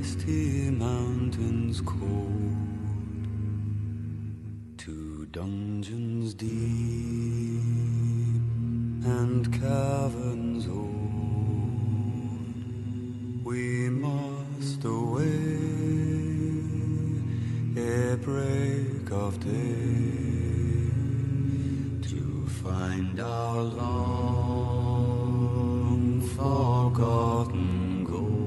misty mountains cold, to dungeons deep and caverns old, we must away ere break of day, to find our long forgotten gold.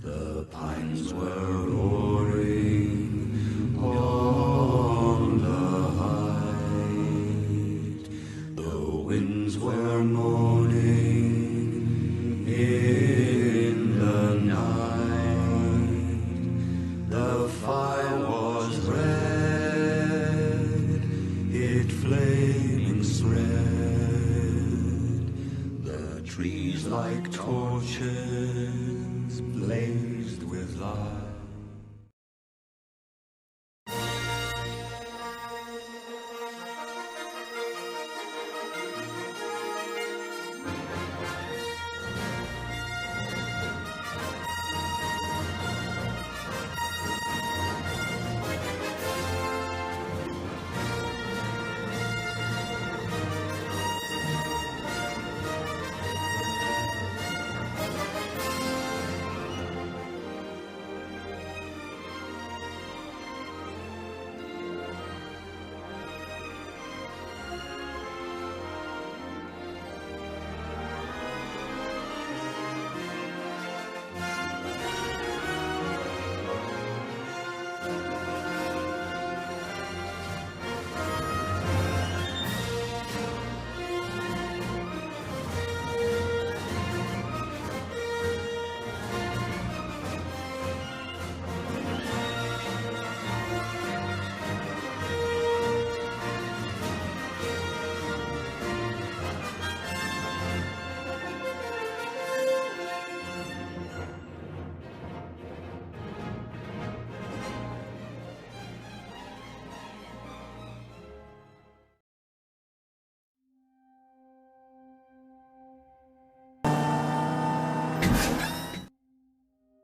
The pines were roaring on the height, the winds were moaning in the night. The fire was red, it flaming spread. The trees like torches blazed with light.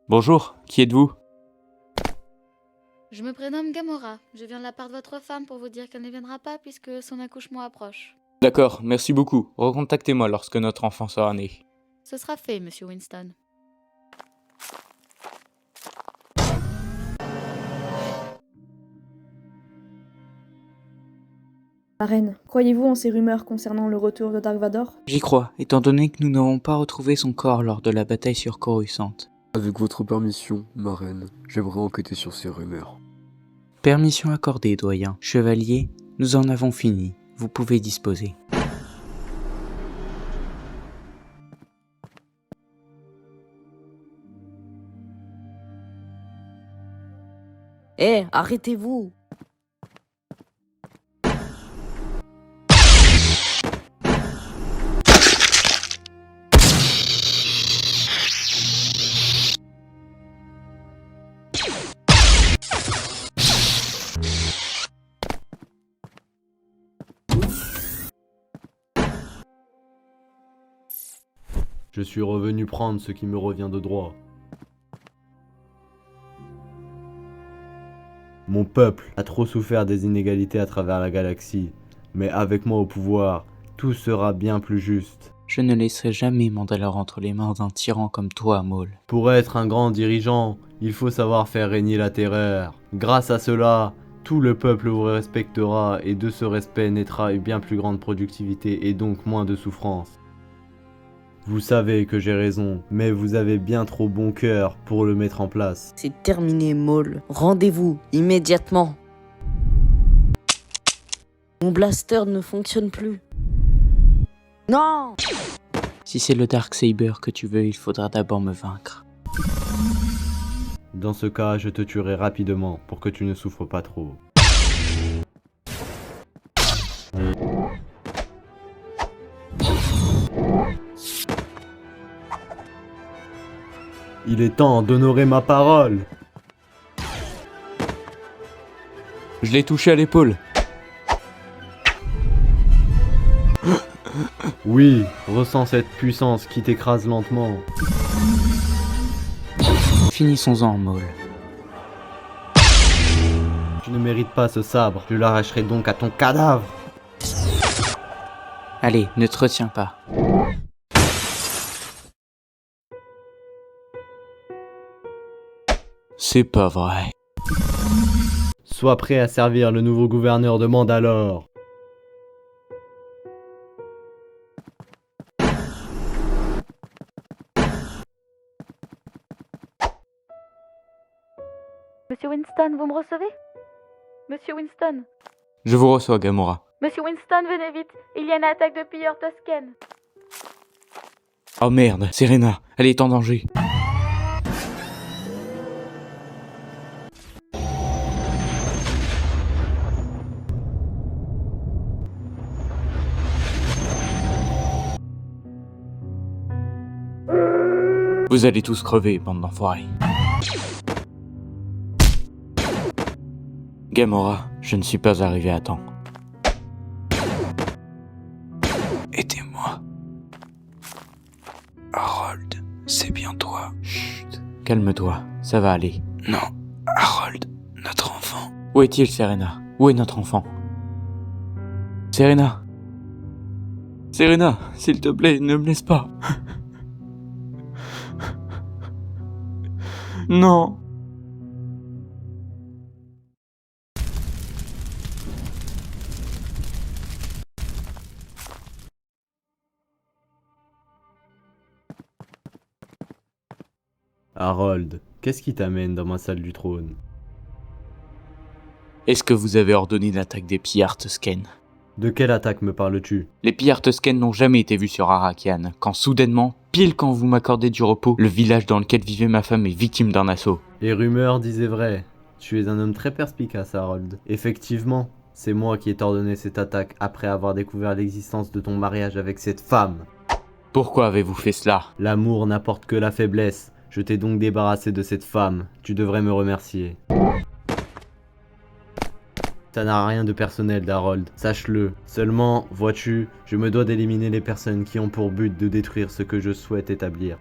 Bonjour, qui êtes-vous? Je me prénomme Gamora. Je viens de la part de votre femme pour vous dire qu'elle ne viendra pas puisque son accouchement approche. D'accord, merci beaucoup. Recontactez-moi lorsque notre enfant sera né. Ce sera fait, monsieur Winston. La reine, croyez-vous en ces rumeurs concernant le retour de Dark Vador? J'y crois, étant donné que nous n'avons pas retrouvé son corps lors de la bataille sur Coruscant. Avec votre permission, ma reine, j'aimerais enquêter sur ces rumeurs. Permission accordée, doyen. Chevalier, nous en avons fini. Vous pouvez disposer. Hé, arrêtez-vous! Je suis revenu prendre ce qui me revient de droit. Mon peuple a trop souffert des inégalités à travers la galaxie, mais avec moi au pouvoir, tout sera bien plus juste. Je ne laisserai jamais Mandalore entre les mains d'un tyran comme toi, Maul. Pour être un grand dirigeant, il faut savoir faire régner la terreur. Grâce à cela, tout le peuple vous respectera et de ce respect naîtra une bien plus grande productivité et donc moins de souffrance. Vous savez que j'ai raison, mais vous avez bien trop bon cœur pour le mettre en place. C'est terminé, Maul. Rendez-vous, immédiatement. Mon blaster ne fonctionne plus. Non! Si c'est le Darksaber que tu veux, il faudra d'abord me vaincre. Dans ce cas, je te tuerai rapidement pour que tu ne souffres pas trop. Il est temps d'honorer ma parole. Je l'ai touché à l'épaule. Oui, ressens cette puissance qui t'écrase lentement. Finissons-en en Maul. Tu ne mérites pas ce sabre, je l'arracherai donc à ton cadavre. Allez, ne te retiens pas. C'est pas vrai. Sois prêt à servir le nouveau gouverneur de Mandalore. Monsieur Winston, vous me recevez? Monsieur Winston. Je vous reçois, Gamora. Monsieur Winston, venez vite. Il y a une attaque de pilleurs Toscanes. Oh merde, Serena, elle est en danger. Vous allez tous crever, bande d'enfoirés. Gamora, je ne suis pas arrivé à temps. Aidez-moi. Harold, c'est bien toi. Chut, calme-toi, ça va aller. Non, Harold, notre enfant. Où est-il, Serena? Où est notre enfant? Serena? Serena, s'il te plaît, ne me laisse pas. Non. Harold, qu'est-ce qui t'amène dans ma salle du trône? Est-ce que vous avez ordonné l'attaque des pillards Tusken? De quelle attaque me parles-tu? Les pillards Tusken n'ont jamais été vus sur Arrakeen, quand soudainement, pile quand vous m'accordez du repos, le village dans lequel vivait ma femme est victime d'un assaut. Les rumeurs disaient vrai. Tu es un homme très perspicace, Harold. Effectivement, c'est moi qui ai ordonné cette attaque après avoir découvert l'existence de ton mariage avec cette femme. Pourquoi avez-vous fait cela? L'amour n'apporte que la faiblesse. Je t'ai donc débarrassé de cette femme. Tu devrais me remercier. Ça n'a rien de personnel, Harold, sache-le. Seulement, vois-tu, je me dois d'éliminer les personnes qui ont pour but de détruire ce que je souhaite établir.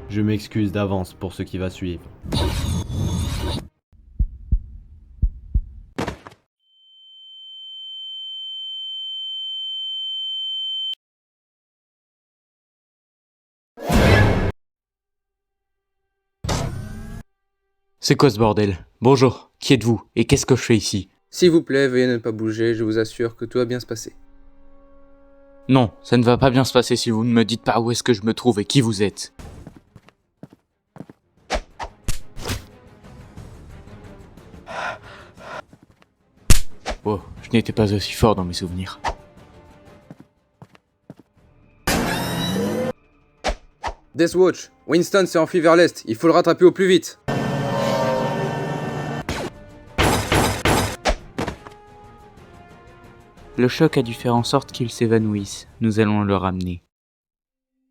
Je m'excuse d'avance pour ce qui va suivre. C'est quoi ce bordel? Bonjour, qui êtes-vous? Et qu'est-ce que je fais ici? S'il vous plaît, veuillez ne pas bouger, je vous assure que tout va bien se passer. Non, ça ne va pas bien se passer si vous ne me dites pas où est-ce que je me trouve et qui vous êtes. Oh, je n'étais pas aussi fort dans mes souvenirs. Deathwatch, Winston s'est enfui vers l'est, il faut le rattraper au plus vite. Le choc a dû faire en sorte qu'il s'évanouisse. Nous allons le ramener.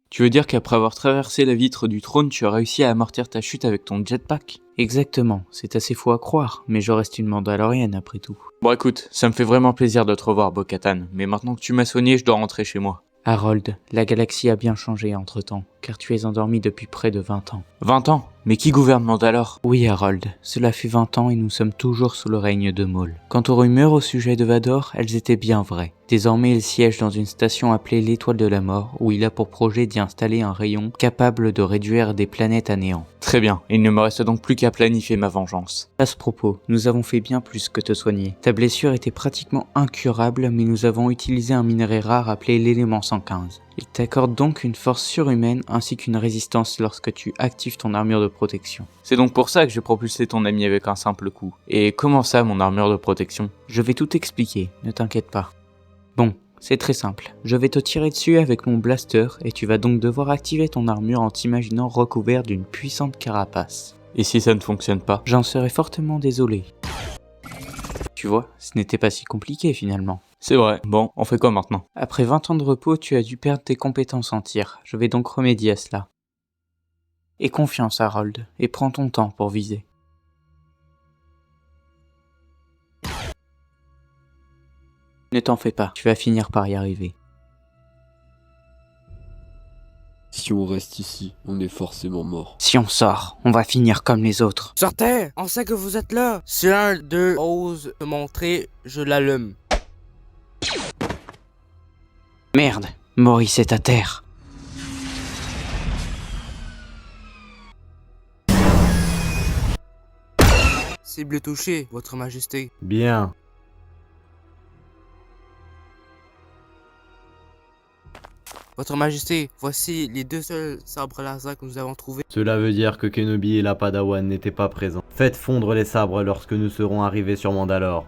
Tu veux dire qu'après avoir traversé la vitre du trône, tu as réussi à amortir ta chute avec ton jetpack? Exactement, c'est assez fou à croire, mais je reste une Mandalorienne après tout. Bon écoute, ça me fait vraiment plaisir de te revoir, Bo-Katan, mais maintenant que tu m'as soigné, je dois rentrer chez moi. Harold, la galaxie a bien changé entre-temps, car tu es endormi depuis près de 20 ans. 20 ans? Mais qui gouverne Mandalore? Oui, Harold, cela fait 20 ans et nous sommes toujours sous le règne de Maul. Quant aux rumeurs au sujet de Vador, elles étaient bien vraies. Désormais, il siège dans une station appelée l'Étoile de la Mort, où il a pour projet d'y installer un rayon capable de réduire des planètes à néant. Très bien, il ne me reste donc plus qu'à planifier ma vengeance. À ce propos, nous avons fait bien plus que te soigner. Ta blessure était pratiquement incurable, mais nous avons utilisé un minerai rare appelé l'élément 115. Il t'accorde donc une force surhumaine ainsi qu'une résistance lorsque tu actives ton armure de protection. C'est donc pour ça que j'ai propulsé ton ami avec un simple coup. Et comment ça, mon armure de protection? Je vais tout expliquer, ne t'inquiète pas. Bon, c'est très simple. Je vais te tirer dessus avec mon blaster et tu vas donc devoir activer ton armure en t'imaginant recouvert d'une puissante carapace. Et si ça ne fonctionne pas? J'en serais fortement désolé. Tu vois, ce n'était pas si compliqué finalement. C'est vrai. Bon, on fait quoi maintenant? Après 20 ans de repos, tu as dû perdre tes compétences en tir. Je vais donc remédier à cela. Aie confiance, Harold, et prends ton temps pour viser. Ne t'en fais pas, tu vas finir par y arriver. Si on reste ici, on est forcément mort. Si on sort, on va finir comme les autres. Sortez! On sait que vous êtes là! Si l'un d'eux ose se montrer, je l'allume. Merde, Maurice est à terre. Cible touchée, votre majesté. Bien. Votre majesté, voici les 2 seuls sabres laser que nous avons trouvés. Cela veut dire que Kenobi et la Padawan n'étaient pas présents. Faites fondre les sabres lorsque nous serons arrivés sur Mandalore.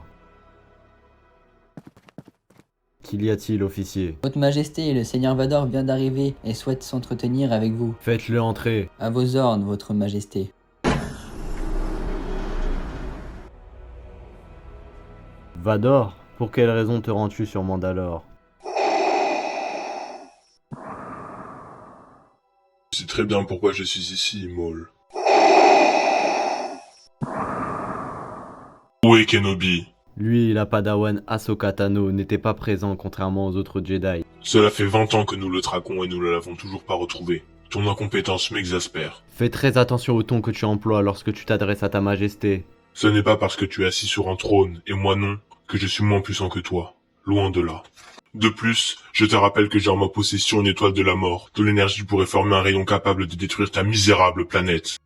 Qu'y a-t-il, officier? Votre Majesté, le Seigneur Vador vient d'arriver et souhaite s'entretenir avec vous. Faites-le entrer. À vos ordres, Votre Majesté. Vador, pour quelle raison te rends-tu sur Mandalore? Je sais très bien pourquoi je suis ici, Maul. Où est Kenobi? Lui et la Padawan Ahsoka Tano n'étaient pas présents contrairement aux autres Jedi. Cela fait 20 ans que nous le traquons et nous ne l'avons toujours pas retrouvé. Ton incompétence m'exaspère. Fais très attention au ton que tu emploies lorsque tu t'adresses à ta majesté. Ce n'est pas parce que tu es assis sur un trône, et moi non, que je suis moins puissant que toi. Loin de là. De plus, je te rappelle que j'ai en ma possession une étoile de la mort, dont l'énergie pourrait former un rayon capable de détruire ta misérable planète.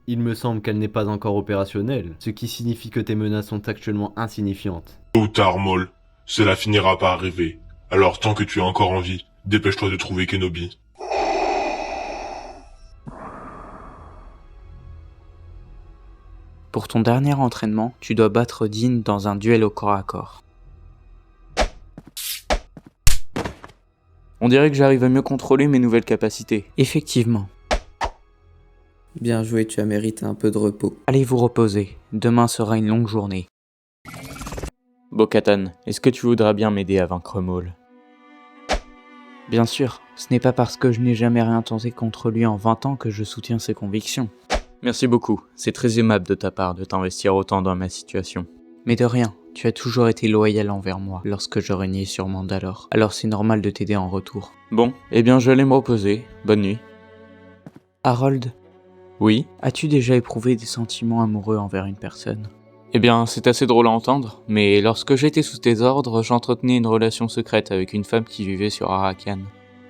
Il me semble qu'elle n'est pas encore opérationnelle, ce qui signifie que tes menaces sont actuellement insignifiantes. Tôt ou tard, Maul, cela finira par arriver. Alors tant que tu es encore en vie, dépêche-toi de trouver Kenobi. Pour ton dernier entraînement, tu dois battre Din dans un duel au corps à corps. On dirait que j'arrive à mieux contrôler mes nouvelles capacités. Effectivement. Bien joué, tu as mérité un peu de repos. Allez vous reposer, demain sera une longue journée. Bo-Katan, est-ce que tu voudras bien m'aider à vaincre Maul? Bien sûr, ce n'est pas parce que je n'ai jamais rien tenté contre lui en 20 ans que je soutiens ses convictions. Merci beaucoup, c'est très aimable de ta part de t'investir autant dans ma situation. Mais de rien, tu as toujours été loyal envers moi lorsque je régnais sur Mandalore, alors c'est normal de t'aider en retour. Bon, eh bien je vais aller me reposer, bonne nuit. Harold? Oui? As-tu déjà éprouvé des sentiments amoureux envers une personne? Eh bien, c'est assez drôle à entendre, mais lorsque j'étais sous tes ordres, j'entretenais une relation secrète avec une femme qui vivait sur Arrakhan.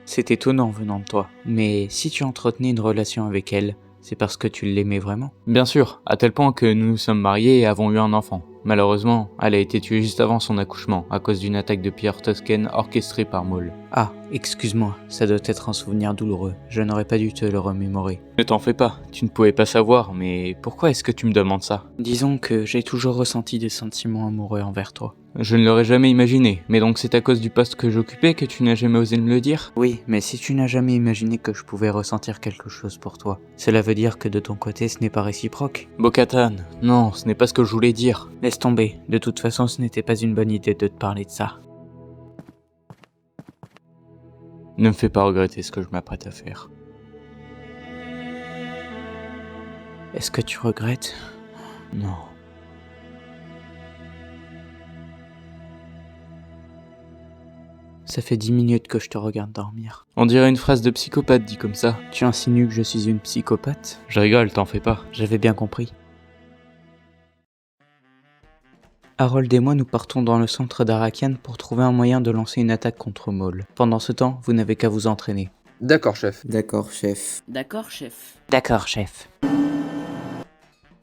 C'est étonnant venant de toi, mais si tu entretenais une relation avec elle, c'est parce que tu l'aimais vraiment? Bien sûr, à tel point que nous nous sommes mariés et avons eu un enfant. Malheureusement, elle a été tuée juste avant son accouchement, à cause d'une attaque de Pierre Tosken orchestrée par Maul. Ah, excuse-moi, ça doit être un souvenir douloureux, je n'aurais pas dû te le remémorer. Ne t'en fais pas, tu ne pouvais pas savoir, mais pourquoi est-ce que tu me demandes ça? Disons que j'ai toujours ressenti des sentiments amoureux envers toi. Je ne l'aurais jamais imaginé, mais donc c'est à cause du poste que j'occupais que tu n'as jamais osé me le dire? Oui, mais si tu n'as jamais imaginé que je pouvais ressentir quelque chose pour toi, cela veut dire que de ton côté ce n'est pas réciproque. Bo-Katan, non, ce n'est pas ce que je voulais dire. Laisse tomber, de toute façon ce n'était pas une bonne idée de te parler de ça. Ne me fais pas regretter ce que je m'apprête à faire. Est-ce que tu regrettes? Non. Ça fait 10 minutes que je te regarde dormir. On dirait une phrase de psychopathe dit comme ça. Tu insinues que je suis une psychopathe? Je rigole, t'en fais pas. J'avais bien compris. Harold et moi nous partons dans le centre d'Arrakhan pour trouver un moyen de lancer une attaque contre Maul. Pendant ce temps, vous n'avez qu'à vous entraîner. D'accord, chef. D'accord, chef. D'accord, chef. D'accord, chef.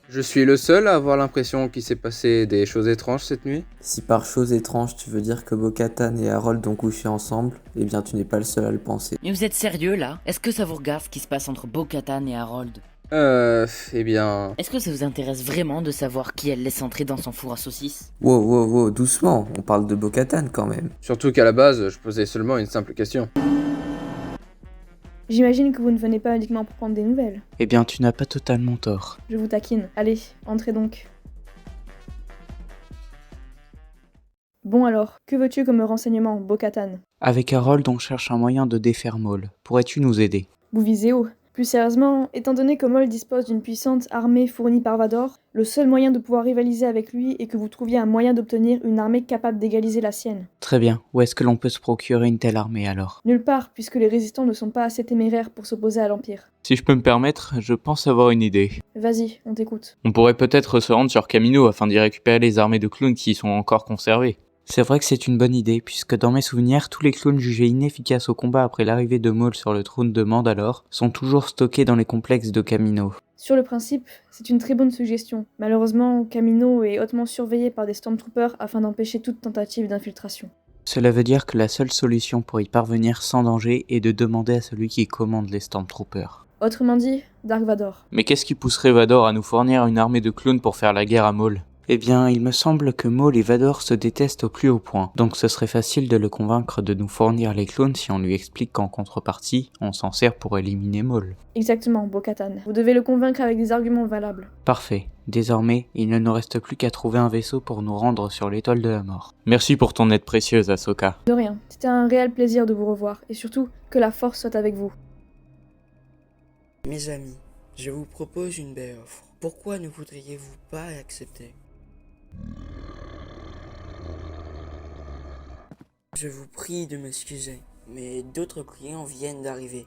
Je suis le seul à avoir l'impression qu'il s'est passé des choses étranges cette nuit? Si par chose étrange tu veux dire que Bo-Katan et Harold ont couché ensemble, eh bien tu n'es pas le seul à le penser. Mais vous êtes sérieux là? Est-ce que ça vous regarde ce qui se passe entre Bo-Katan et Harold? Eh bien... Est-ce que ça vous intéresse vraiment de savoir qui elle laisse entrer dans son four à saucisses? Wow, doucement, on parle de Bo-Katan quand même. Surtout qu'à la base, je posais seulement une simple question. J'imagine que vous ne venez pas uniquement pour prendre des nouvelles. Eh bien, tu n'as pas totalement tort. Je vous taquine. Allez, entrez donc. Bon alors, que veux-tu comme renseignement, Bo-Katan? Avec Harold, on cherche un moyen de défaire Maul. Pourrais-tu nous aider? Vous visez haut. Plus sérieusement, étant donné que Maul dispose d'une puissante armée fournie par Vador, le seul moyen de pouvoir rivaliser avec lui est que vous trouviez un moyen d'obtenir une armée capable d'égaliser la sienne. Très bien, où est-ce que l'on peut se procurer une telle armée alors? Nulle part, puisque les résistants ne sont pas assez téméraires pour s'opposer à l'Empire. Si je peux me permettre, je pense avoir une idée. Vas-y, on t'écoute. On pourrait peut-être se rendre sur Kamino afin d'y récupérer les armées de clones qui y sont encore conservées. C'est vrai que c'est une bonne idée, puisque dans mes souvenirs, tous les clones jugés inefficaces au combat après l'arrivée de Maul sur le trône de Mandalore sont toujours stockés dans les complexes de Kamino. Sur le principe, c'est une très bonne suggestion. Malheureusement, Kamino est hautement surveillé par des Stormtroopers afin d'empêcher toute tentative d'infiltration. Cela veut dire que la seule solution pour y parvenir sans danger est de demander à celui qui commande les Stormtroopers. Autrement dit, Dark Vador. Mais qu'est-ce qui pousserait Vador à nous fournir une armée de clones pour faire la guerre à Maul? Eh bien, il me semble que Maul et Vador se détestent au plus haut point, donc ce serait facile de le convaincre de nous fournir les clones si on lui explique qu'en contrepartie, on s'en sert pour éliminer Maul. Exactement, Bo-Katan. Vous devez le convaincre avec des arguments valables. Parfait. Désormais, il ne nous reste plus qu'à trouver un vaisseau pour nous rendre sur l'étoile de la mort. Merci pour ton aide précieuse, Ahsoka. De rien, c'était un réel plaisir de vous revoir, et surtout, que la force soit avec vous. Mes amis, je vous propose une belle offre. Pourquoi ne voudriez-vous pas accepter ? Je vous prie de m'excuser, mais d'autres clients viennent d'arriver.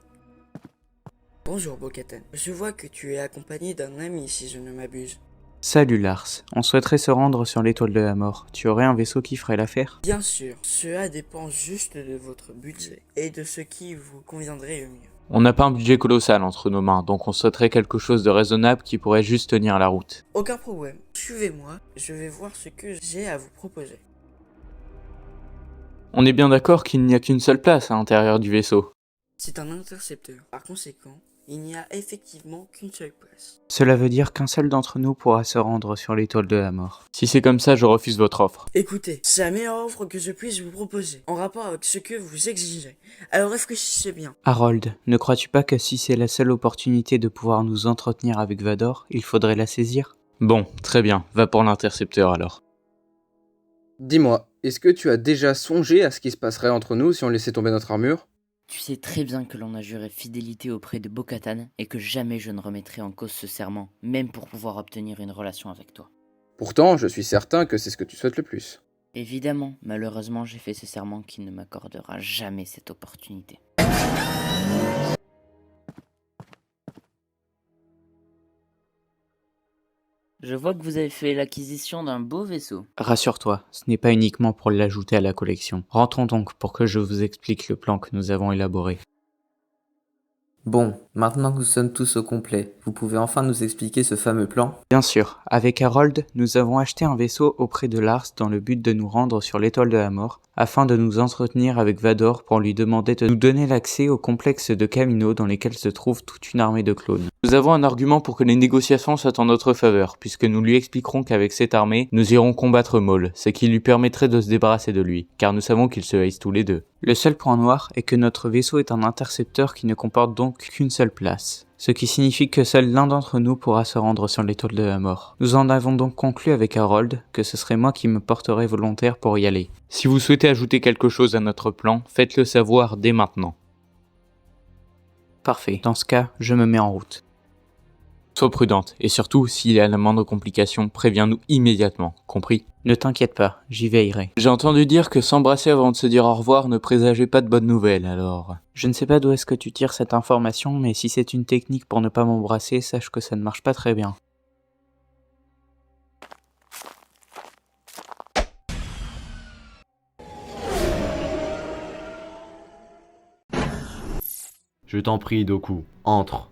Bonjour Bo-Katan, je vois que tu es accompagné d'un ami si je ne m'abuse. Salut Lars, on souhaiterait se rendre sur l'étoile de la mort. Tu aurais un vaisseau qui ferait l'affaire? Bien sûr, cela dépend juste de votre budget et de ce qui vous conviendrait le mieux. On n'a pas un budget colossal entre nos mains, donc on souhaiterait quelque chose de raisonnable qui pourrait juste tenir la route. Aucun problème, suivez-moi, je vais voir ce que j'ai à vous proposer. On est bien d'accord qu'il n'y a qu'une seule place à l'intérieur du vaisseau. C'est un intercepteur, par conséquent, il n'y a effectivement qu'une seule place. Cela veut dire qu'un seul d'entre nous pourra se rendre sur l'étoile de la mort. Si c'est comme ça, je refuse votre offre. Écoutez, c'est la meilleure offre que je puisse vous proposer, en rapport avec ce que vous exigez. Alors réfléchissez bien. Harold, ne crois-tu pas que si c'est la seule opportunité de pouvoir nous entretenir avec Vador, il faudrait la saisir? Bon, très bien, va pour l'intercepteur alors. Dis-moi, est-ce que tu as déjà songé à ce qui se passerait entre nous si on laissait tomber notre armure? Tu sais très bien que l'on a juré fidélité auprès de Bo-Katan et que jamais je ne remettrai en cause ce serment, même pour pouvoir obtenir une relation avec toi. Pourtant, je suis certain que c'est ce que tu souhaites le plus. Évidemment, malheureusement, j'ai fait ce serment qui ne m'accordera jamais cette opportunité. Je vois que vous avez fait l'acquisition d'un beau vaisseau. Rassure-toi, ce n'est pas uniquement pour l'ajouter à la collection. Rentrons donc pour que je vous explique le plan que nous avons élaboré. Bon, maintenant que nous sommes tous au complet, vous pouvez enfin nous expliquer ce fameux plan? Bien sûr, avec Harold, nous avons acheté un vaisseau auprès de Lars dans le but de nous rendre sur l'étoile de la mort, afin de nous entretenir avec Vador pour lui demander de nous donner l'accès au complexe de Kamino dans lesquels se trouve toute une armée de clones. Nous avons un argument pour que les négociations soient en notre faveur, puisque nous lui expliquerons qu'avec cette armée, nous irons combattre Maul, ce qui lui permettrait de se débarrasser de lui, car nous savons qu'ils se haïssent tous les deux. Le seul point noir est que notre vaisseau est un intercepteur qui ne comporte donc qu'une seule place, ce qui signifie que seul l'un d'entre nous pourra se rendre sur l'étoile de la mort. Nous en avons donc conclu avec Harold que ce serait moi qui me porterais volontaire pour y aller. Si vous souhaitez ajouter quelque chose à notre plan, faites-le savoir dès maintenant. Parfait, dans ce cas, je me mets en route. Sois prudente, et surtout, s'il y a la moindre complication, préviens-nous immédiatement, compris? Ne t'inquiète pas, j'y veillerai. J'ai entendu dire que s'embrasser avant de se dire au revoir ne présageait pas de bonnes nouvelles, alors... Je ne sais pas d'où est-ce que tu tires cette information, mais si c'est une technique pour ne pas m'embrasser, sache que ça ne marche pas très bien. Je t'en prie, Doku, entre.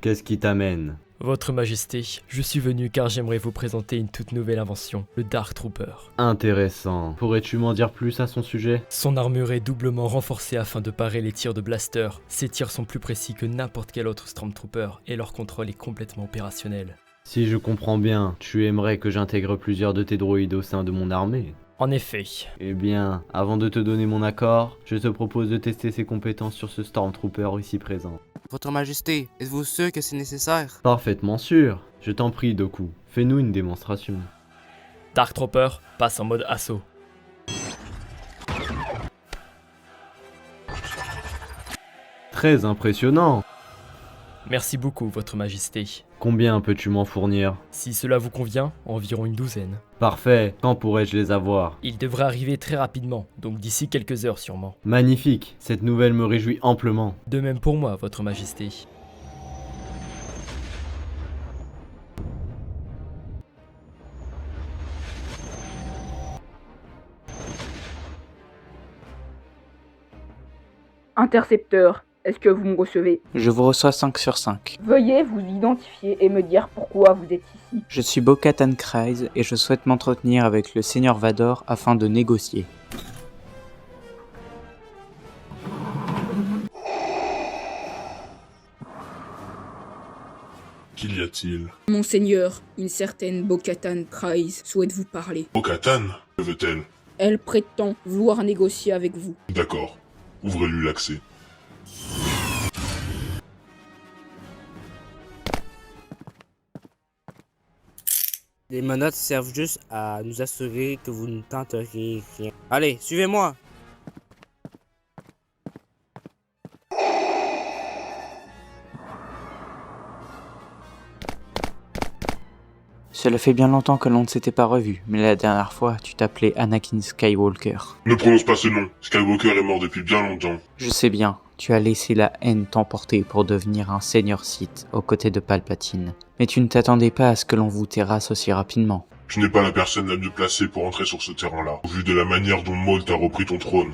Qu'est-ce qui t'amène? Votre Majesté, je suis venu car j'aimerais vous présenter une toute nouvelle invention, le Dark Trooper. Intéressant. Pourrais-tu m'en dire plus à son sujet? Son armure est doublement renforcée afin de parer les tirs de blaster. Ces tirs sont plus précis que n'importe quel autre Stormtrooper et leur contrôle est complètement opérationnel. Si je comprends bien, tu aimerais que j'intègre plusieurs de tes droïdes au sein de mon armée? En effet. Eh bien, avant de te donner mon accord, je te propose de tester ses compétences sur ce Stormtrooper ici présent. Votre Majesté, êtes-vous sûr que c'est nécessaire? Parfaitement sûr. Je t'en prie, Doku, fais-nous une démonstration. Dark Trooper passe en mode assaut. Très impressionnant. Merci beaucoup, votre majesté. Combien peux-tu m'en fournir? Si cela vous convient, environ une douzaine. Parfait, quand pourrais-je les avoir? Il devrait arriver très rapidement, donc d'ici quelques heures sûrement. Magnifique, cette nouvelle me réjouit amplement. De même pour moi, votre majesté. Intercepteur, est-ce que vous me recevez? Je vous reçois 5 sur 5. Veuillez vous identifier et me dire pourquoi vous êtes ici. Je suis Bo-Katan Kryze et je souhaite m'entretenir avec le Seigneur Vador afin de négocier. Qu'y a-t-il? Monseigneur, une certaine Bo-Katan Kryze souhaite vous parler. Bo-Katan? Que veut-elle? Elle prétend vouloir négocier avec vous. D'accord. Ouvrez-lui l'accès. Les menottes servent juste à nous assurer que vous ne tenterez rien. Allez, suivez-moi! Cela fait bien longtemps que l'on ne s'était pas revu, mais la dernière fois, tu t'appelais Anakin Skywalker. Ne prononce pas ce nom. Skywalker est mort depuis bien longtemps. Je sais bien, tu as laissé la haine t'emporter pour devenir un Seigneur Sith aux côtés de Palpatine. Mais tu ne t'attendais pas à ce que l'on vous terrasse aussi rapidement. Tu n'es pas la personne la mieux placée pour entrer sur ce terrain-là, au vu de la manière dont Maul t'a repris ton trône.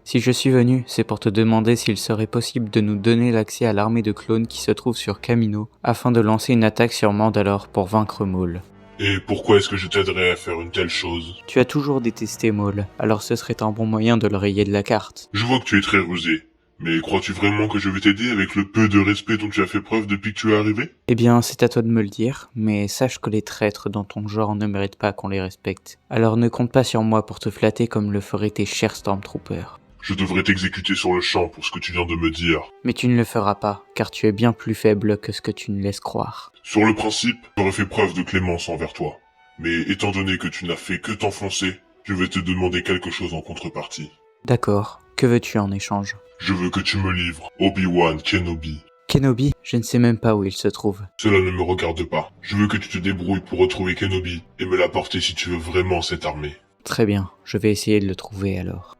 Si je suis venu, c'est pour te demander s'il serait possible de nous donner l'accès à l'armée de clones qui se trouve sur Kamino, afin de lancer une attaque sur Mandalore pour vaincre Maul. Et pourquoi est-ce que je t'aiderais à faire une telle chose? Tu as toujours détesté Maul, alors ce serait un bon moyen de le rayer de la carte. Je vois que tu es très rusé. Mais crois-tu vraiment que je vais t'aider avec le peu de respect dont tu as fait preuve depuis que tu es arrivé? Eh bien, c'est à toi de me le dire, mais sache que les traîtres dans ton genre ne méritent pas qu'on les respecte. Alors ne compte pas sur moi pour te flatter comme le feraient tes chers Stormtroopers. Je devrais t'exécuter sur le champ pour ce que tu viens de me dire. Mais tu ne le feras pas, car tu es bien plus faible que ce que tu ne laisses croire. Sur le principe, j'aurais fait preuve de clémence envers toi. Mais étant donné que tu n'as fait que t'enfoncer, je vais te demander quelque chose en contrepartie. D'accord, que veux-tu en échange? Je veux que tu me livres Obi-Wan Kenobi. Kenobi? Je ne sais même pas où il se trouve. Cela ne me regarde pas. Je veux que tu te débrouilles pour retrouver Kenobi et me l'apporter si tu veux vraiment cette armée. Très bien, je vais essayer de le trouver alors.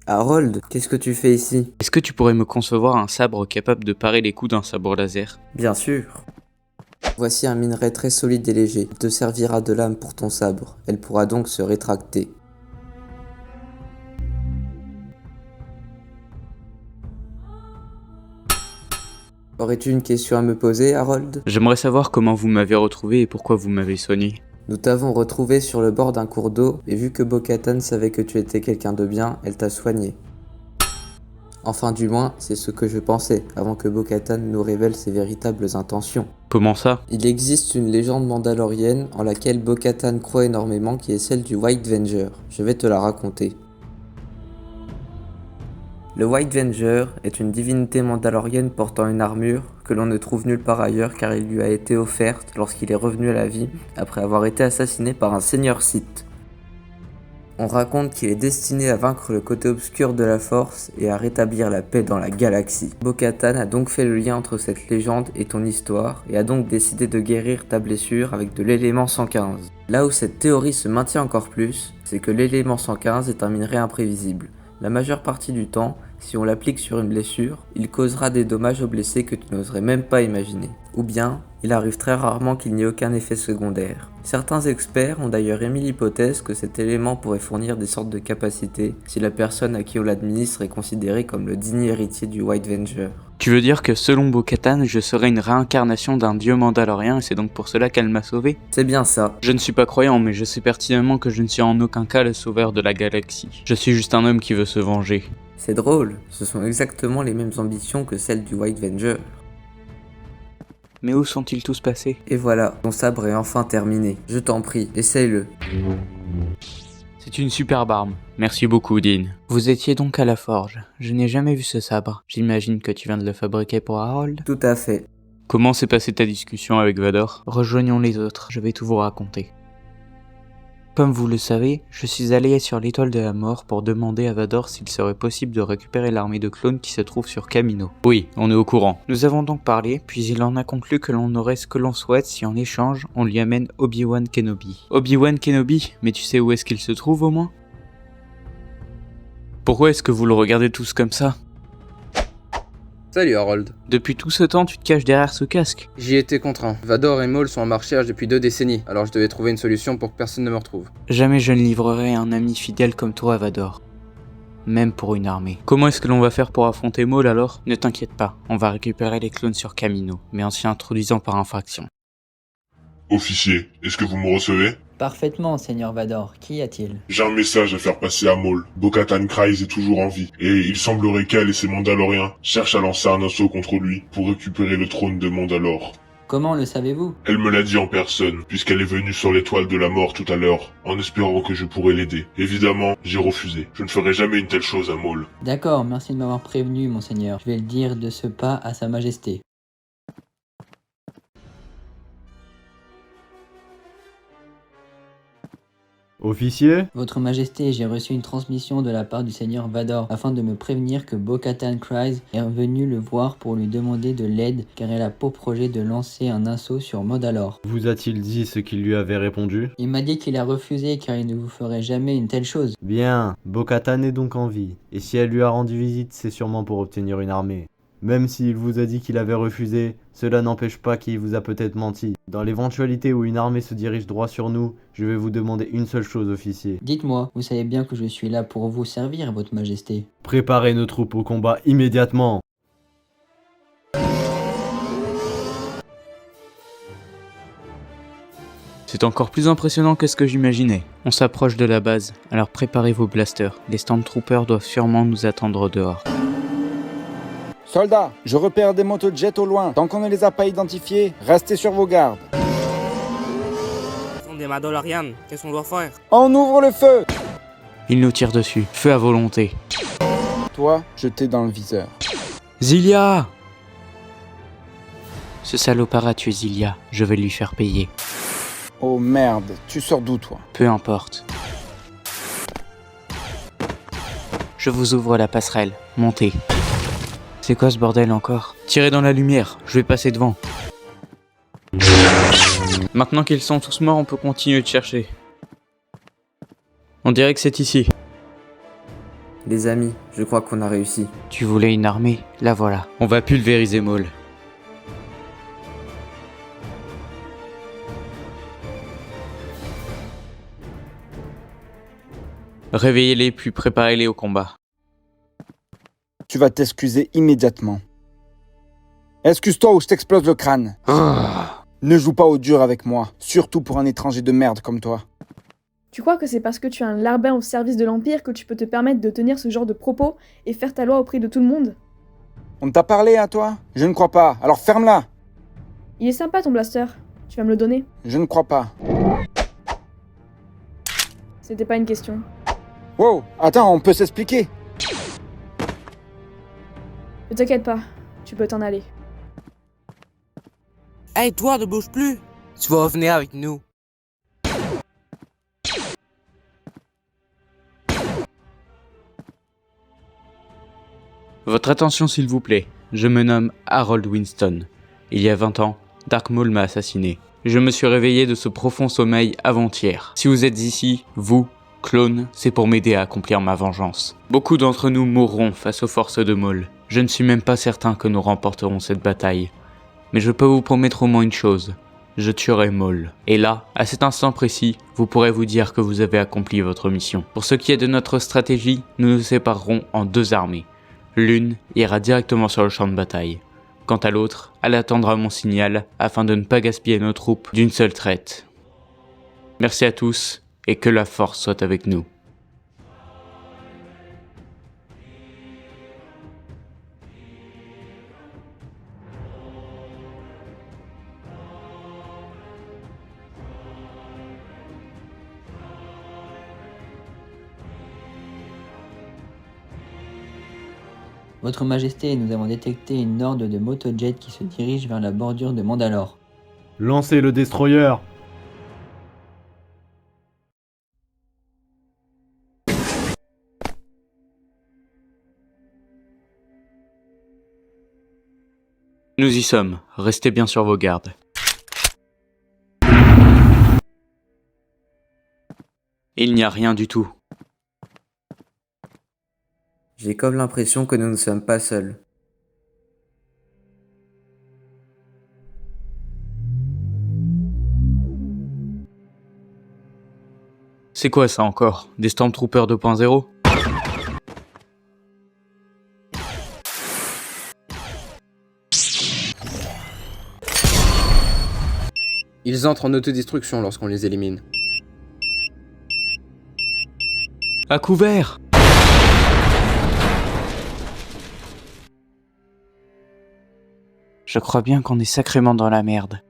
Harold, qu'est-ce que tu fais ici? Est-ce que tu pourrais me concevoir un sabre capable de parer les coups d'un sabre laser? Bien sûr. Voici un minerai très solide et léger. Il te servira de lame pour ton sabre. Elle pourra donc se rétracter. Aurais-tu une question à me poser, Harold? J'aimerais savoir comment vous m'avez retrouvé et pourquoi vous m'avez soigné. Nous t'avons retrouvé sur le bord d'un cours d'eau, et vu que Bo-Katan savait que tu étais quelqu'un de bien, elle t'a soigné. Enfin du moins, c'est ce que je pensais, avant que Bo-Katan nous révèle ses véritables intentions. Comment ça? Il existe une légende mandalorienne en laquelle Bo-Katan croit énormément qui est celle du White Venger. Je vais te la raconter. Le White Venger est une divinité mandalorienne portant une armure que l'on ne trouve nulle part ailleurs car il lui a été offerte lorsqu'il est revenu à la vie après avoir été assassiné par un seigneur Sith. On raconte qu'il est destiné à vaincre le côté obscur de la force et à rétablir la paix dans la galaxie. Bo-Katan a donc fait le lien entre cette légende et ton histoire et a donc décidé de guérir ta blessure avec de l'élément 115. Là où cette théorie se maintient encore plus, c'est que l'élément 115 est un minerai imprévisible. La majeure partie du temps, si on l'applique sur une blessure, il causera des dommages aux blessés que tu n'oserais même pas imaginer. Ou bien, il arrive très rarement qu'il n'y ait aucun effet secondaire. Certains experts ont d'ailleurs émis l'hypothèse que cet élément pourrait fournir des sortes de capacités si la personne à qui on l'administre est considérée comme le digne héritier du White Venger. Tu veux dire que selon Bo-Katan, je serais une réincarnation d'un dieu mandalorien et c'est donc pour cela qu'elle m'a sauvé? C'est bien ça. Je ne suis pas croyant, mais je sais pertinemment que je ne suis en aucun cas le sauveur de la galaxie. Je suis juste un homme qui veut se venger. C'est drôle, ce sont exactement les mêmes ambitions que celles du White Venger. Mais où sont-ils tous passés? Et voilà, ton sabre est enfin terminé. Je t'en prie, essaye-le. C'est une superbe arme. Merci beaucoup, Dean. Vous étiez donc à la forge. Je n'ai jamais vu ce sabre. J'imagine que tu viens de le fabriquer pour Harold? Tout à fait. Comment s'est passée ta discussion avec Vador? Rejoignons les autres, je vais tout vous raconter. Comme vous le savez, je suis allé sur l'étoile de la mort pour demander à Vador s'il serait possible de récupérer l'armée de clones qui se trouve sur Kamino. Oui, on est au courant. Nous avons donc parlé, puis il en a conclu que l'on aurait ce que l'on souhaite si en échange, on lui amène Obi-Wan Kenobi. Obi-Wan Kenobi? Mais tu sais où est-ce qu'il se trouve au moins? Pourquoi est-ce que vous le regardez tous comme ça? Salut Harold. Depuis tout ce temps, tu te caches derrière ce casque. J'y étais contraint. Vador et Maul sont en ma recherche depuis 2 décennies, alors je devais trouver une solution pour que personne ne me retrouve. Jamais je ne livrerai un ami fidèle comme toi à Vador. Même pour une armée. Comment est-ce que l'on va faire pour affronter Maul alors? Ne t'inquiète pas, on va récupérer les clones sur Kamino, mais en s'y introduisant par infraction. Officier, est-ce que vous me recevez? Parfaitement, Seigneur Vador. Qu'y a-t-il? J'ai un message à faire passer à Maul. Bo-Katan Kryze est toujours en vie, et il semblerait qu'elle et ses Mandaloriens cherchent à lancer un assaut contre lui pour récupérer le trône de Mandalore. Comment le savez-vous? Elle me l'a dit en personne, puisqu'elle est venue sur l'étoile de la mort tout à l'heure, en espérant que je pourrais l'aider. Évidemment, j'ai refusé. Je ne ferai jamais une telle chose à Maul. D'accord, merci de m'avoir prévenu, Monseigneur. Je vais le dire de ce pas à Sa Majesté. Officier? Votre Majesté, j'ai reçu une transmission de la part du Seigneur Vador afin de me prévenir que Bo-Katan Kryze est venu le voir pour lui demander de l'aide car elle a pour projet de lancer un assaut sur Mandalore. Vous a-t-il dit ce qu'il lui avait répondu? Il m'a dit qu'il a refusé car il ne vous ferait jamais une telle chose. Bien, Bo-Katan est donc en vie, et si elle lui a rendu visite, c'est sûrement pour obtenir une armée. Même s'il vous a dit qu'il avait refusé, cela n'empêche pas qu'il vous a peut-être menti. Dans l'éventualité où une armée se dirige droit sur nous, je vais vous demander une seule chose, officier. Dites-moi, vous savez bien que je suis là pour vous servir, Votre Majesté. Préparez nos troupes au combat immédiatement. C'est encore plus impressionnant que ce que j'imaginais. On s'approche de la base, alors préparez vos blasters. Les Stormtroopers doivent sûrement nous attendre dehors. Soldats, je repère des motojets au loin. Tant qu'on ne les a pas identifiés, restez sur vos gardes. Ce sont des Mandalorians. Qu'est-ce qu'on doit faire? On ouvre le feu! Ils nous tirent dessus. Feu à volonté. Toi, jetez dans le viseur. Zilia! Ce salopard a tué Zilia. Je vais lui faire payer. Oh merde, tu sors d'où toi? Peu importe. Je vous ouvre la passerelle. Montez. C'est quoi ce bordel encore? Tirez dans la lumière, je vais passer devant. Maintenant qu'ils sont tous morts, on peut continuer de chercher. On dirait que c'est ici. Les amis, je crois qu'on a réussi. Tu voulais une armée? La voilà. On va pulvériser Maul. Réveillez-les puis préparez-les au combat. Tu vas t'excuser immédiatement. Excuse-toi ou je t'explose le crâne. Ne joue pas au dur avec moi, surtout pour un étranger de merde comme toi. Tu crois que c'est parce que tu es un larbin au service de l'Empire que tu peux te permettre de tenir ce genre de propos et faire ta loi auprès de tout le monde? On t'a parlé à toi? Je ne crois pas, alors ferme-la! Il est sympa ton blaster, tu vas me le donner? Je ne crois pas. C'était pas une question. Wow, attends, on peut s'expliquer. Ne t'inquiète pas, tu peux t'en aller. Hey, toi, ne bouge plus! Tu vas revenir avec nous. Votre attention s'il vous plaît, je me nomme Harold Winston. Il y a 20 ans, Dark Maul m'a assassiné. Je me suis réveillé de ce profond sommeil avant-hier. Si vous êtes ici, vous, clone, c'est pour m'aider à accomplir ma vengeance. Beaucoup d'entre nous mourront face aux forces de Maul. Je ne suis même pas certain que nous remporterons cette bataille. Mais je peux vous promettre au moins une chose. Je tuerai Maul. Et là, à cet instant précis, vous pourrez vous dire que vous avez accompli votre mission. Pour ce qui est de notre stratégie, nous nous séparerons en 2 armées. L'une ira directement sur le champ de bataille. Quant à l'autre, elle attendra mon signal afin de ne pas gaspiller nos troupes d'une seule traite. Merci à tous et que la force soit avec nous. Votre Majesté, nous avons détecté une horde de motojets qui se dirige vers la bordure de Mandalore. Lancez le destroyer! Nous y sommes, restez bien sur vos gardes. Il n'y a rien du tout. J'ai comme l'impression que nous ne sommes pas seuls. C'est quoi ça encore? Des Stormtroopers 2.0? Ils entrent en autodestruction lorsqu'on les élimine. À couvert! Je crois bien qu'on est sacrément dans la merde.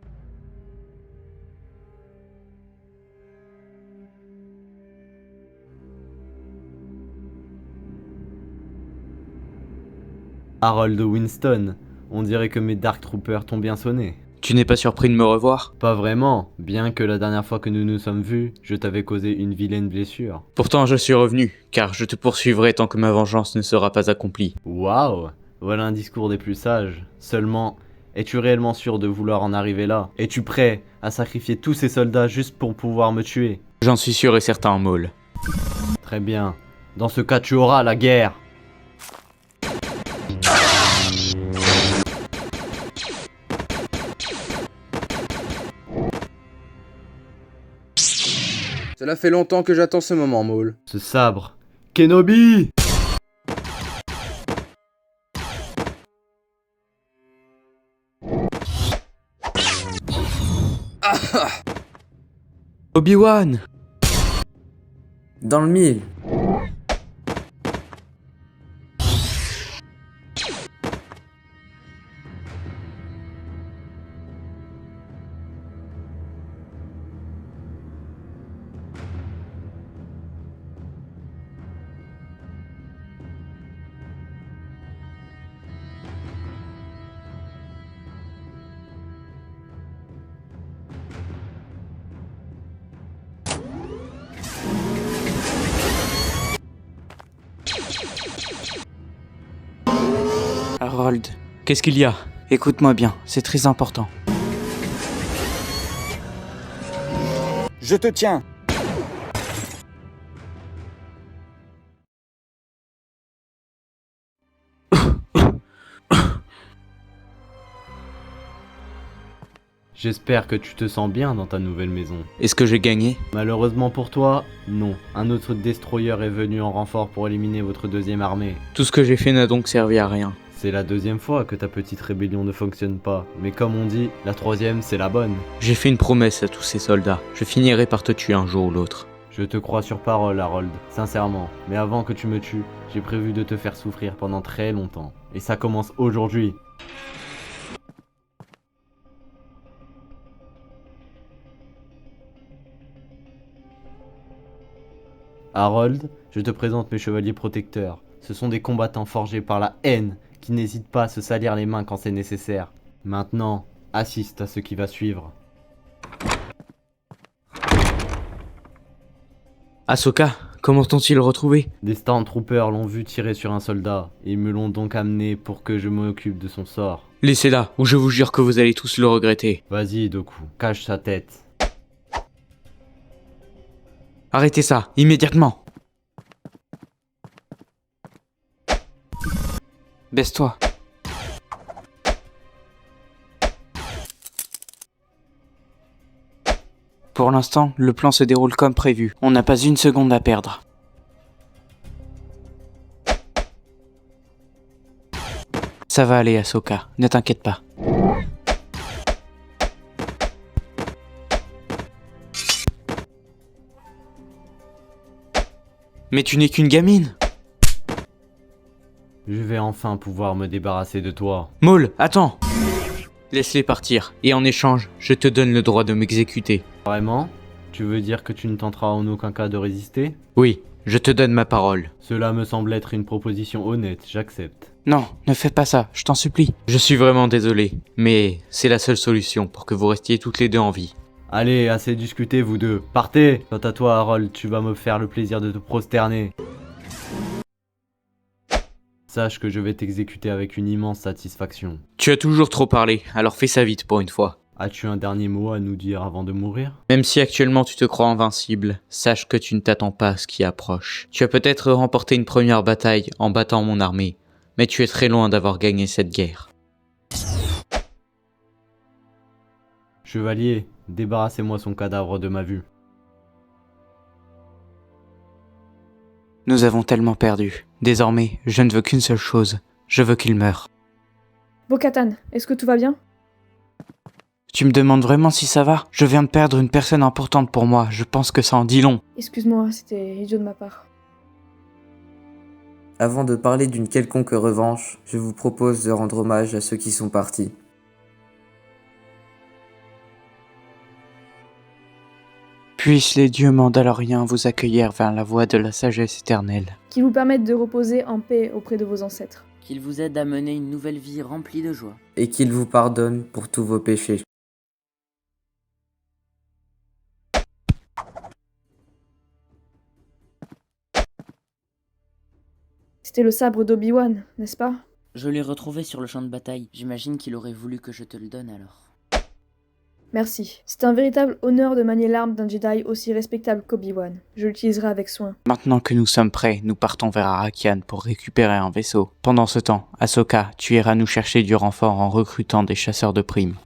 Harold Winston, on dirait que mes Dark Troopers t'ont bien sonné. Tu n'es pas surpris de me revoir? Pas vraiment, bien que la dernière fois que nous nous sommes vus, je t'avais causé une vilaine blessure. Pourtant je suis revenu, car je te poursuivrai tant que ma vengeance ne sera pas accomplie. Waouh, voilà un discours des plus sages. Seulement, es-tu réellement sûr de vouloir en arriver là? Es-tu prêt à sacrifier tous ces soldats juste pour pouvoir me tuer? J'en suis sûr et certain, Maul. Très bien. Dans ce cas, tu auras la guerre. Cela fait longtemps que j'attends ce moment, Maul. Ce sabre. Kenobi! Obi-Wan! Dans le mille. Harold, qu'est-ce qu'il y a? Écoute-moi bien, c'est très important. Je te tiens. J'espère que tu te sens bien dans ta nouvelle maison. Est-ce que j'ai gagné? Malheureusement pour toi, non. Un autre destroyer est venu en renfort pour éliminer votre deuxième armée. Tout ce que j'ai fait n'a donc servi à rien. C'est la deuxième fois que ta petite rébellion ne fonctionne pas. Mais comme on dit, la troisième c'est la bonne. J'ai fait une promesse à tous ces soldats. Je finirai par te tuer un jour ou l'autre. Je te crois sur parole, Harold, sincèrement. Mais avant que tu me tues, j'ai prévu de te faire souffrir pendant très longtemps. Et ça commence aujourd'hui. Harold, je te présente mes chevaliers protecteurs. Ce sont des combattants forgés par la haine, qui n'hésitent pas à se salir les mains quand c'est nécessaire. Maintenant, assiste à ce qui va suivre. Ahsoka, comment t'ont-ils retrouvé? Des Stormtroopers l'ont vu tirer sur un soldat, et ils me l'ont donc amené pour que je m'occupe de son sort. Laissez-la, ou je vous jure que vous allez tous le regretter. Vas-y, Doku, cache sa tête. Arrêtez ça, immédiatement. Baisse-toi. Pour l'instant, le plan se déroule comme prévu. On n'a pas une seconde à perdre. Ça va aller, Ahsoka, ne t'inquiète pas. Mais tu n'es qu'une gamine. Je vais enfin pouvoir me débarrasser de toi. Maul, attends. Laisse-les partir, et en échange, je te donne le droit de m'exécuter. Vraiment? Tu veux dire que tu ne tenteras en aucun cas de résister? Oui, je te donne ma parole. Cela me semble être une proposition honnête, j'accepte. Non, ne fais pas ça, je t'en supplie. Je suis vraiment désolé, mais c'est la seule solution pour que vous restiez toutes les deux en vie. Allez, assez discuté vous deux. Partez. Quant à toi, Harold, tu vas me faire le plaisir de te prosterner. Sache que je vais t'exécuter avec une immense satisfaction. Tu as toujours trop parlé, alors fais ça vite pour une fois. As-tu un dernier mot à nous dire avant de mourir? Même si actuellement tu te crois invincible, sache que tu ne t'attends pas à ce qui approche. Tu as peut-être remporté une première bataille en battant mon armée, mais tu es très loin d'avoir gagné cette guerre. Chevalier, débarrassez-moi son cadavre de ma vue. Nous avons tellement perdu. Désormais, je ne veux qu'une seule chose. Je veux qu'il meure. Bo-Katan, est-ce que tout va bien? Tu me demandes vraiment si ça va? Je viens de perdre une personne importante pour moi. Je pense que ça en dit long. Excuse-moi, c'était idiot de ma part. Avant de parler d'une quelconque revanche, je vous propose de rendre hommage à ceux qui sont partis. Puissent les dieux mandaloriens vous accueillir vers la voie de la sagesse éternelle. Qui vous permettent de reposer en paix auprès de vos ancêtres. Qu'il vous aide à mener une nouvelle vie remplie de joie. Et qu'il vous pardonne pour tous vos péchés. C'était le sabre d'Obi-Wan, n'est-ce pas? Je l'ai retrouvé sur le champ de bataille. J'imagine qu'il aurait voulu que je te le donne alors. Merci. C'est un véritable honneur de manier l'arme d'un Jedi aussi respectable qu'Obi-Wan. Je l'utiliserai avec soin. Maintenant que nous sommes prêts, nous partons vers Arrakeen pour récupérer un vaisseau. Pendant ce temps, Ahsoka, tu iras nous chercher du renfort en recrutant des chasseurs de primes.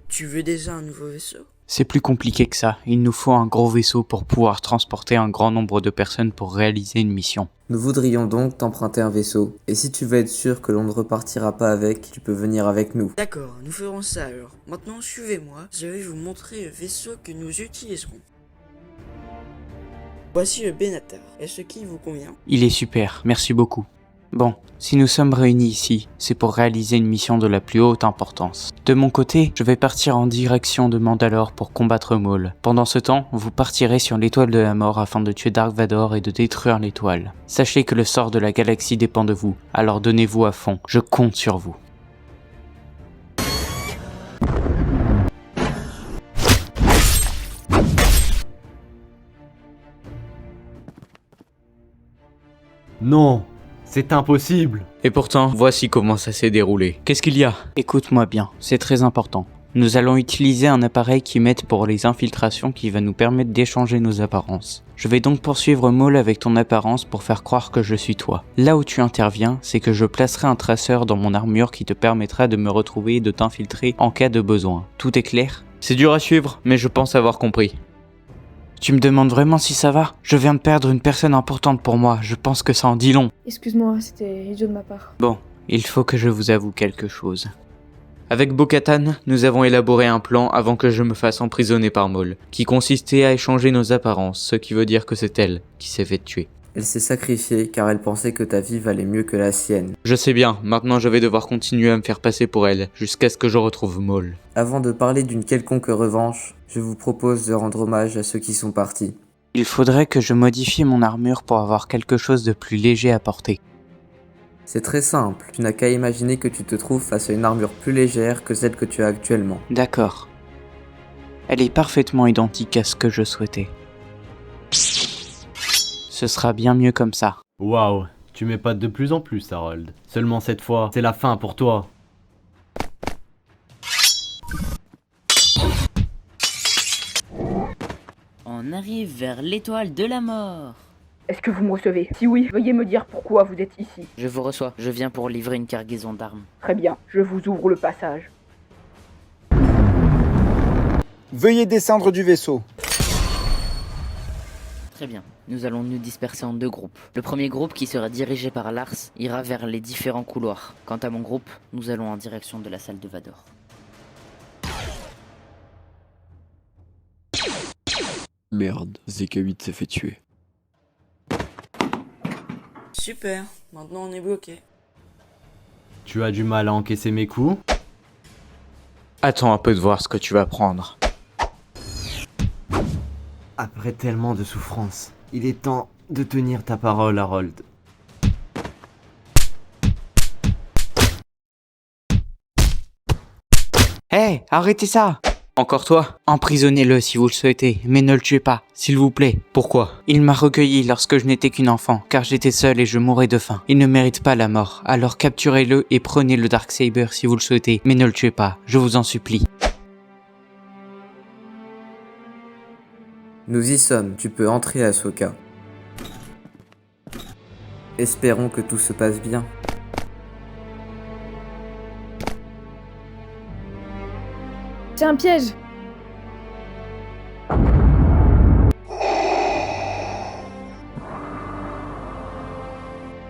Tu veux déjà un nouveau vaisseau? C'est plus compliqué que ça. Il nous faut un gros vaisseau pour pouvoir transporter un grand nombre de personnes pour réaliser une mission. Nous voudrions donc t'emprunter un vaisseau. Et si tu veux être sûr que l'on ne repartira pas avec, tu peux venir avec nous. D'accord, nous ferons ça alors. Maintenant, suivez-moi. Je vais vous montrer le vaisseau que nous utiliserons. Voici le Benatar. Est-ce qu'il vous convient? Il est super, merci beaucoup. Bon, si nous sommes réunis ici, c'est pour réaliser une mission de la plus haute importance. De mon côté, je vais partir en direction de Mandalore pour combattre Maul. Pendant ce temps, vous partirez sur l'étoile de la mort afin de tuer Dark Vador et de détruire l'étoile. Sachez que le sort de la galaxie dépend de vous, alors donnez-vous à fond, je compte sur vous. Non! C'est impossible! Et pourtant, voici comment ça s'est déroulé. Qu'est-ce qu'il y a? Écoute-moi bien, c'est très important. Nous allons utiliser un appareil qui m'aide pour les infiltrations qui va nous permettre d'échanger nos apparences. Je vais donc poursuivre Maul avec ton apparence pour faire croire que je suis toi. Là où tu interviens, c'est que je placerai un traceur dans mon armure qui te permettra de me retrouver et de t'infiltrer en cas de besoin. Tout est clair? C'est dur à suivre, mais je pense avoir compris. Tu me demandes vraiment si ça va? Je viens de perdre une personne importante pour moi, je pense que ça en dit long. Excuse-moi, c'était idiot de ma part. Bon, il faut que je vous avoue quelque chose. Avec Bo-Katan, nous avons élaboré un plan avant que je me fasse emprisonner par Maul, qui consistait à échanger nos apparences, ce qui veut dire que c'est elle qui s'est fait tuer. Elle s'est sacrifiée car elle pensait que ta vie valait mieux que la sienne. Je sais bien, maintenant je vais devoir continuer à me faire passer pour elle, jusqu'à ce que je retrouve Maul. Avant de parler d'une quelconque revanche, je vous propose de rendre hommage à ceux qui sont partis. Il faudrait que je modifie mon armure pour avoir quelque chose de plus léger à porter. C'est très simple, tu n'as qu'à imaginer que tu te trouves face à une armure plus légère que celle que tu as actuellement. D'accord. Elle est parfaitement identique à ce que je souhaitais. Ce sera bien mieux comme ça. Waouh, tu m'épates de plus en plus, Harold. Seulement cette fois, c'est la fin pour toi. On arrive vers l'étoile de la mort. Est-ce que vous me recevez? Si oui, veuillez me dire pourquoi vous êtes ici. Je vous reçois. Je viens pour livrer une cargaison d'armes. Très bien, je vous ouvre le passage. Veuillez descendre du vaisseau. Très bien. Nous allons nous disperser en deux groupes. Le premier groupe, qui sera dirigé par Lars, ira vers les différents couloirs. Quant à mon groupe, nous allons en direction de la salle de Vador. Merde, ZK8 s'est fait tuer. Super, maintenant on est bloqué. Tu as du mal à encaisser mes coups? Attends un peu de voir ce que tu vas prendre. Après tellement de souffrance, il est temps de tenir ta parole, Harold. plaît, arrêtez ça! Encore toi? Emprisonnez-le si vous le souhaitez, mais ne le tuez pas, s'il vous plaît. Pourquoi? Il m'a recueilli lorsque je n'étais qu'une enfant, car j'étais seul et je mourais de faim. Il ne mérite pas la mort, alors capturez-le et prenez le Darksaber si vous le souhaitez, mais ne le tuez pas, je vous en supplie. Nous y sommes, tu peux entrer, Ahsoka. Espérons que tout se passe bien. C'est un piège!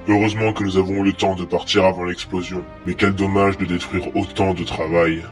Heureusement que nous avons eu le temps de partir avant l'explosion. Mais quel dommage de détruire autant de travail.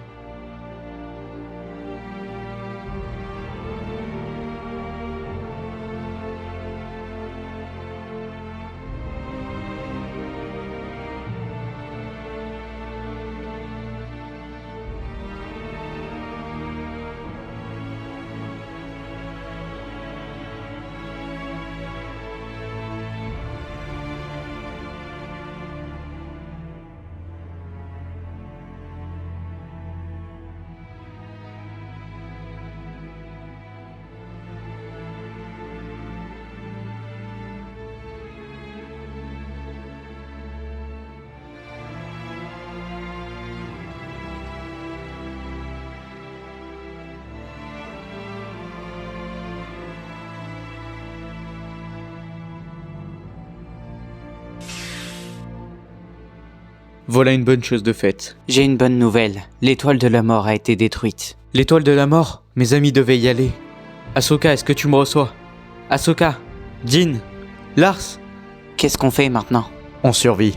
Voilà une bonne chose de faite. J'ai une bonne nouvelle. L'étoile de la mort a été détruite. L'étoile de la mort? Mes amis devaient y aller. Ahsoka, est-ce que tu me reçois? Ahsoka? Jin? Lars? Qu'est-ce qu'on fait maintenant? On survit.